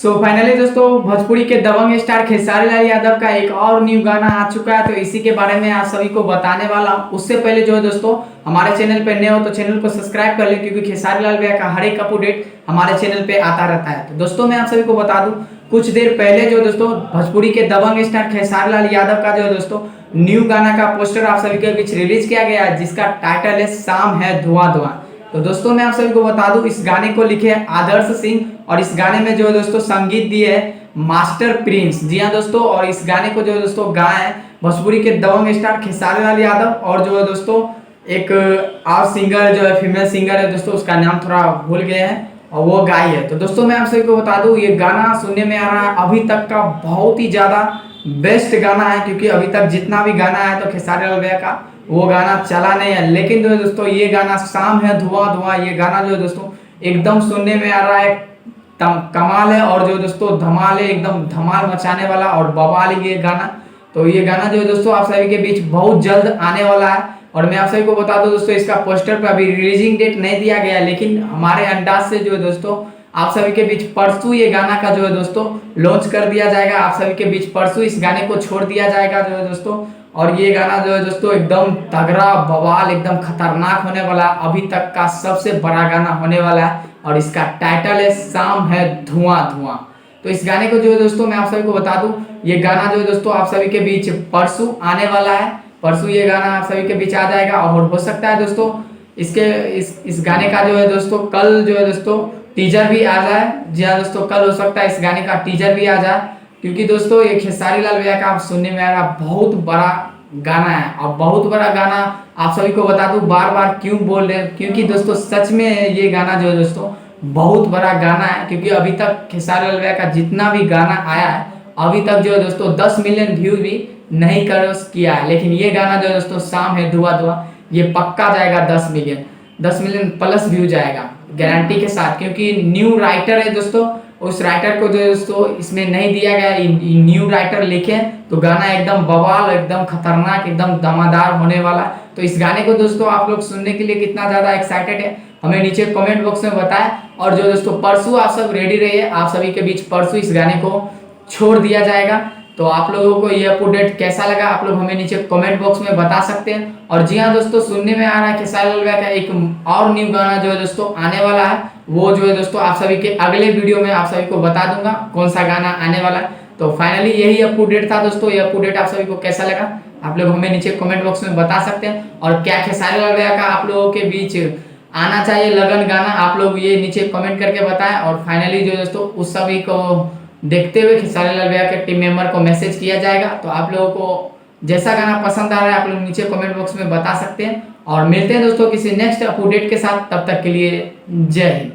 So finally दोस्तों भोजपुरी के दबंग star Khesari Lal Yadav का एक और न्यू गाना आ चुका है। तो इसी के बारे में आप सभी को बताने वाला हूं। उससे पहले जो है दोस्तों हमारे चैनल पे नए हो तो चैनल को सब्सक्राइब कर ले, क्योंकि खेसारी लाल भैया का हर एक अपडेट हमारे चैनल पे आता रहता है। तो दोस्तों मैं आप सभी को बता दूं, कुछ देर पहले जो दोस्तों भोजपुरी के दबंग स्टार खेसारी लाल यादव का जो है दोस्तों न्यू गाना का पोस्टर आप सभी के बीच रिलीज किया गया है, जिसका टाइटल है शाम है धुआं धुआं। तो दोस्तों मैं आप सभी को बता दूं, इस गाने को लिखे है आदर्श सिंह और इस गाने में जो है दोस्तों संगीत दिए है मास्टर प्रिंस। जी हाँ दोस्तों, और इस गाने को जो है दोस्तों गाए हैं भोजपुरी के दबंग स्टार खेसारी लाल यादव, और जो है दोस्तों एक और सिंगर जो है फीमेल सिंगर है दोस्तों, उसका नाम थोड़ा भूल गए हैं, और वो गाई है। तो दोस्तों मैं आप सभी को बता दूं, ये गाना सुनने में आ रहा है अभी तक का बहुत ही ज्यादा बेस्ट गाना है, क्योंकि अभी तक जितना भी गाना है तो खेसारी लाल भैया का वो गाना चला नहीं है। लेकिन जो है दोस्तों ये गाना शाम है धुआं धुआं, ये गाना जो है दोस्तों एकदम सुनने में आ रहा है कमाल है, और जो दोस्तों धमाल है, एकदम धमाल मचाने वाला और बवाल ये गाना। तो ये गाना जो है दोस्तों आप सभी के बीच बहुत जल्द आने वाला है। और मैं आप सभी को बता दूं दोस्तों, इसका पोस्टर पर अभी रिलीजिंग डेट नहीं दिया गया, लेकिन हमारे अंदाज से जो है दोस्तों आप सभी के बीच परसों ये गाना का जो है दोस्तों लॉन्च कर दिया जाएगा। आप सभी के बीच परसों इस गाने को छोड़ दिया जाएगा जो है दोस्तों, और ये गाना जो है दोस्तों एकदम तगड़ा बवाल एकदम खतरनाक होने वाला, अभी तक का सबसे बड़ा गाना होने वाला है, और इसका टाइटल है शाम है धुआं धुआं। तो इस गाने को जो है दोस्तों मैं आप सभी को बता दूं, ये गाना जो है दोस्तों आप सभी के बीच परसों आने वाला है। परसों ये गाना आप सभी के बीच आ जाएगा, और हो सकता है दोस्तों इस गाने का जो है दोस्तों कल जो है दोस्तों टीजर भी आ जाए। जी हाँ दोस्तों, कल हो सकता है इस गाने का टीजर भी आ जाए, क्योंकि दोस्तों ये खेसारी लाल भैया का आप सुनने में आ रहा बहुत बड़ा गाना है। और बहुत बड़ा गाना आप सभी को बता दूं, बार बार क्यों बोल रहे हैं, क्योंकि दोस्तों सच में ये गाना जो है दोस्तों बहुत बड़ा गाना है। क्योंकि अभी तक खेसारी लाल भैया का जितना भी गाना आया है अभी तक जो है दोस्तों 10 मिलियन व्यू भी नहीं किया है, लेकिन ये गाना जो है दोस्तों शाम है धुआं धुआं ये पक्का जाएगा 10 मिलियन प्लस व्यू जाएगा गारंटी के साथ, क्योंकि न्यू राइटर है दोस्तों। उस राइटर को जो दोस्तों इसमें नहीं दिया गया, न्यू राइटर लिखे, तो गाना एकदम बवाल एकदम खतरनाक एकदम दमादार होने वाला। तो इस गाने को दोस्तों आप लोग सुनने के लिए कितना ज्यादा एक्साइटेड है हमें नीचे कमेंट बॉक्स में बताएं। और जो दोस्तों परसों आप सब रेडी रहिए, आप सभी के बीच परसों इस गाने को छोड़ दिया जाएगा। तो आप लोगों को यह अपडेट कैसा लगा आप लोग हमें नीचे कमेंट बॉक्स में बता सकते हैं। और जी हाँ दोस्तों, सुनने में आ रहा है खेसारी लाल भैया का एक और न्यू गाना जो है दोस्तों आने वाला है, वो जो है दोस्तों आप सभी के अगले वीडियो में आप सभी को बता दूंगा कौन सा गाना आने वाला है। तो फाइनली यही अपडेट था दोस्तों। ये अपडेट आप सभी को कैसा लगा आप लोग हमें नीचे कमेंट बॉक्स में बता सकते हैं। और क्या खेसारी लाल भैया का आप लोगों के बीच आना चाहिए लगन गाना, आप लोग ये नीचे कमेंट करके बताएं। और फाइनली जो दोस्तों उस सभी को देखते हुए खेसारी लाल भैया के टीम मेंबर को मैसेज किया जाएगा। तो आप लोगों को जैसा गाना पसंद आ रहा है आप लोग नीचे कमेंट बॉक्स में बता सकते हैं। और मिलते हैं दोस्तों किसी नेक्स्ट अपडेट के साथ, तब तक के लिए जय हिंद।